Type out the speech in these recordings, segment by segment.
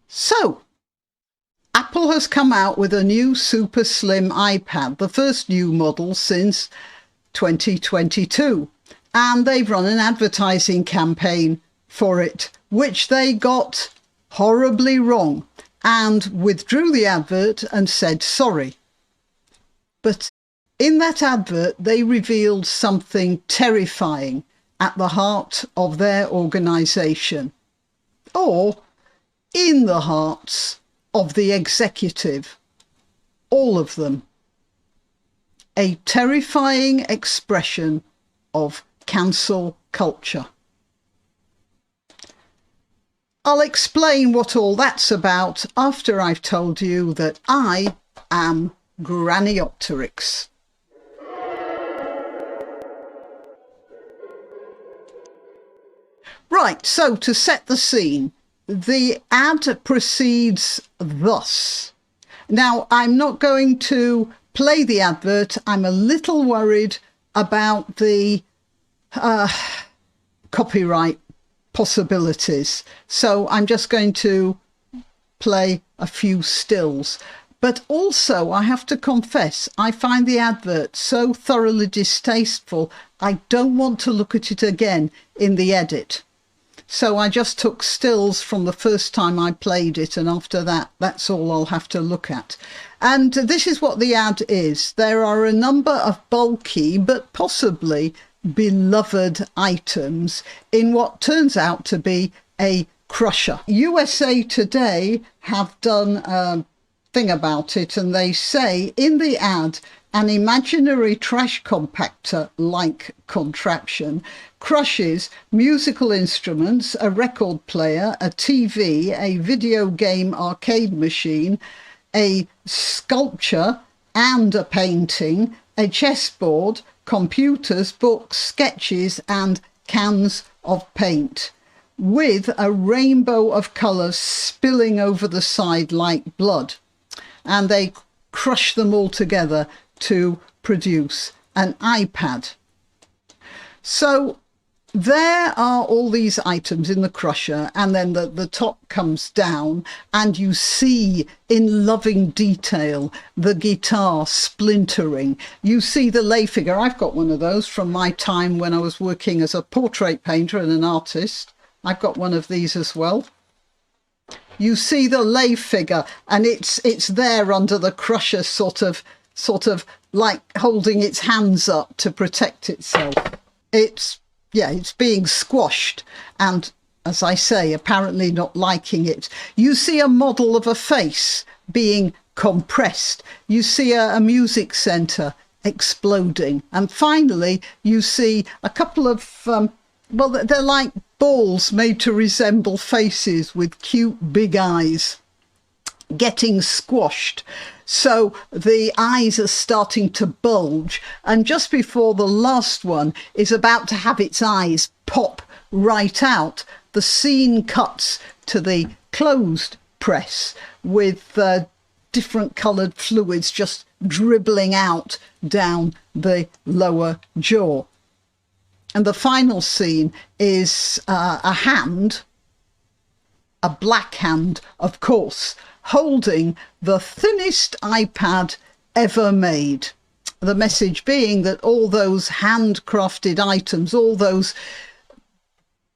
So, Apple has come out with a new super slim iPad, the first new model since 2022. And they've run an advertising campaign for it, which they got horribly wrong and withdrew the advert and said sorry. But in that advert, they revealed something terrifying at the heart of their organisation, or in the hearts of the executive, all of them. A terrifying expression of cancel culture. I'll explain what all that's about after I've told you that I am granniopteryx. Right, so to set the scene, the ad proceeds thus. Now, I'm not going to play the advert. I'm a little worried about the copyright possibilities. So I'm just going to play a few stills. But also, I have to confess, I find the advert so thoroughly distasteful, I don't want to look at it again in the edit. So I just took stills from the first time I played it, and after that, that's all I'll have to look at. And this is what the ad is. There are a number of bulky, but possibly beloved items in what turns out to be a crusher. USA Today have done a thing about it, and they say in the ad, an imaginary trash compactor-like contraption crushes musical instruments, a record player, a TV, a video game arcade machine, a sculpture and a painting, a chessboard, computers, books, sketches and cans of paint, with a rainbow of colours spilling over the side like blood. And they crush them all together to produce an iPad. So there are all these items in the crusher, and then the top comes down and you see in loving detail the guitar splintering. You see the lay figure. I've got one of those from my time when I was working as a portrait painter and an artist. I've got one of these as well. You see the lay figure, and it's there under the crusher, sort of like holding its hands up to protect itself. It's being squashed, and as I say, apparently not liking it. You see a model of a face being compressed. You see a music centre exploding. And finally, you see a couple of, well, they're like balls made to resemble faces with cute big eyes getting squashed. So the eyes are starting to bulge, and just before the last one is about to have its eyes pop right out, the scene cuts to the closed press with different coloured fluids just dribbling out down the lower jaw. And the final scene is a hand, a black hand, of course, holding the thinnest iPad ever made. The message being that all those handcrafted items, all those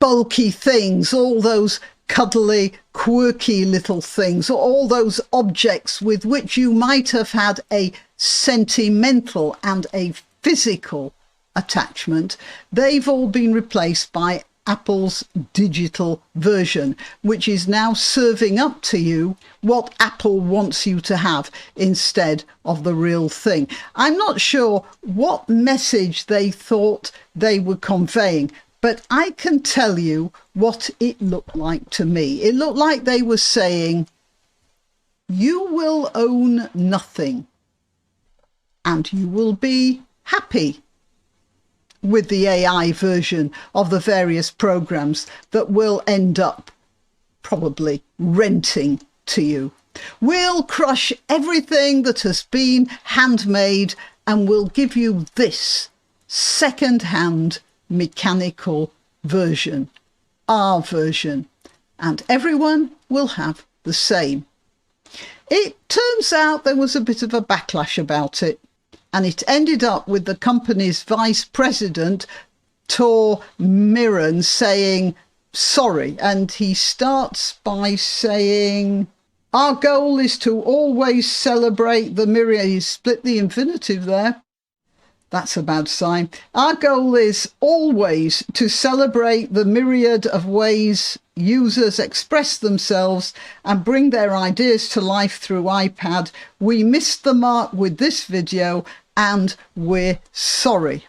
bulky things, all those cuddly, quirky little things, all those objects with which you might have had a sentimental and a physical attachment, they've all been replaced by Apple's digital version, which is now serving up to you what Apple wants you to have instead of the real thing. I'm not sure what message they thought they were conveying, but I can tell you what it looked like to me. It looked like they were saying, you will own nothing and you will be happy with the AI version of the various programs that will end up probably renting to you. We'll crush everything that has been handmade and we'll give you this second-hand mechanical version, our version, and everyone will have the same. It turns out there was a bit of a backlash about it, and it ended up with the company's vice president, Tor Mirren, saying sorry. And he starts by saying, our goal is to always celebrate the myriad. He split the infinitive there. That's a bad sign. Our goal is always to celebrate the myriad of ways users express themselves and bring their ideas to life through iPad. We missed the mark with this video and we're sorry.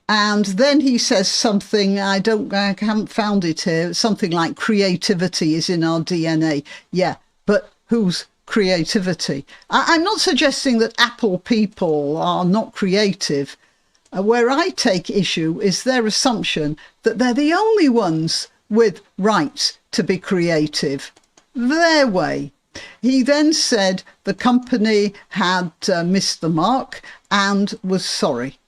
And then he says something, I haven't found it here, something like creativity is in our DNA. Yeah, but whose creativity? I'm not suggesting that Apple people are not creative. Where I take issue is their assumption that they're the only ones with rights to be creative. Their way. He then said the company had missed the mark and was sorry.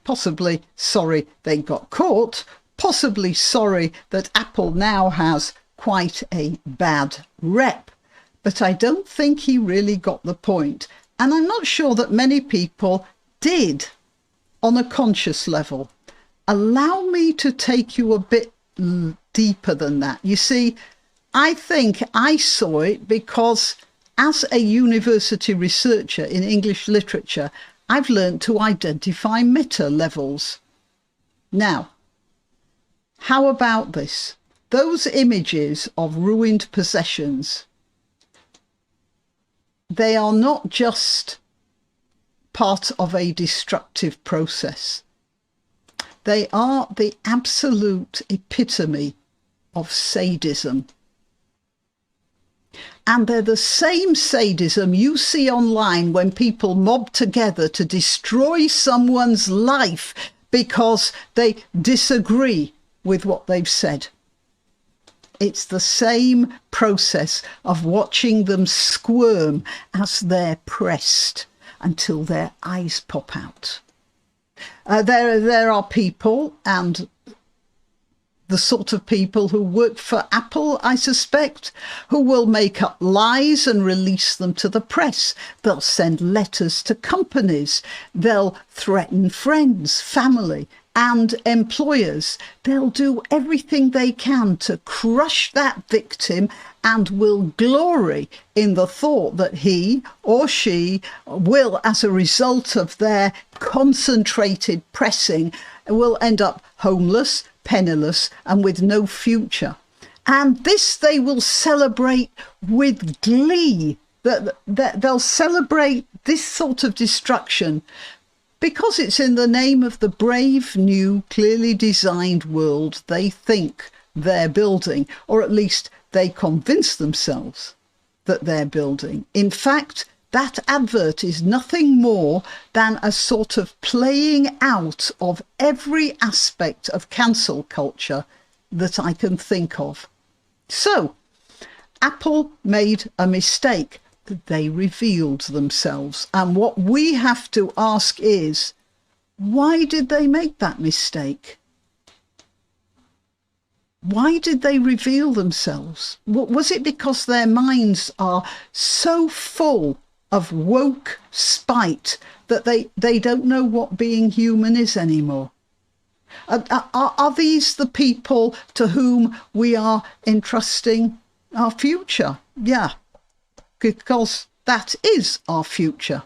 Possibly sorry they got caught, possibly sorry that Apple now has quite a bad rep. But I don't think he really got the point. And I'm not sure that many people did on a conscious level. Allow me to take you a bit deeper than that. You see, I think I saw it because as a university researcher in English literature, I've learned to identify meta levels. Now, how about this? Those images of ruined possessions, they are not just part of a destructive process. They are the absolute epitome of sadism. And they're the same sadism you see online when people mob together to destroy someone's life because they disagree with what they've said. It's the same process of watching them squirm as they're pressed until their eyes pop out. There are people, and the sort of people who work for Apple, I suspect, who will make up lies and release them to the press. They'll send letters to companies. They'll threaten friends, family, and employers. They'll do everything they can to crush that victim and will glory in the thought that he or she will, as a result of their concentrated pressing, will end up homeless, penniless, and with no future. And this they will celebrate with glee. They'll celebrate this sort of destruction because it's in the name of the brave, new, clearly designed world they think they're building, or at least they convince themselves that they're building. In fact, that advert is nothing more than a sort of playing out of every aspect of cancel culture that I can think of. So, Apple made a mistake. They revealed themselves. And what we have to ask is, why did they make that mistake? Why did they reveal themselves? Was it because their minds are so full of woke spite that they don't know what being human is anymore? Are these the people to whom we are entrusting our future? Yeah, because that is our future.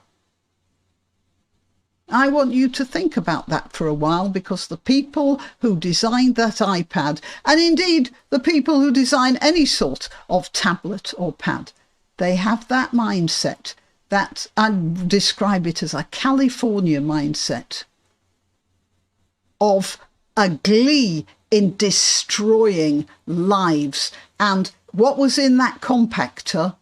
I want you to think about that for a while, because the people who designed that iPad, and indeed the people who design any sort of tablet or pad, they have that mindset. That I describe it as a California mindset of a glee in destroying lives. And what was in that compactor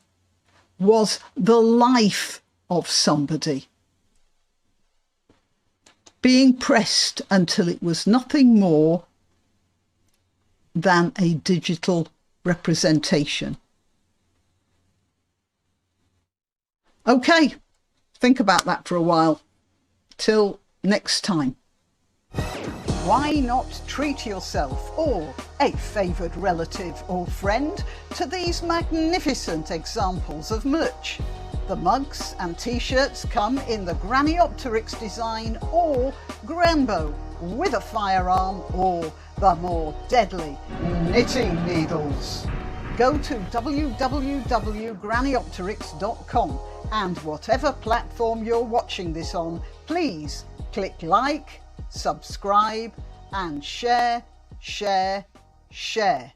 was the life of somebody being pressed until it was nothing more than a digital representation. Okay, think about that for a while. Till next time. Why not treat yourself or a favoured relative or friend to these magnificent examples of merch? The mugs and t-shirts come in the granniopteryx design or Grambo with a firearm or the more deadly knitting needles. Go to www.granniopteryx.com and whatever platform you're watching this on, please click like, subscribe and share, share, share.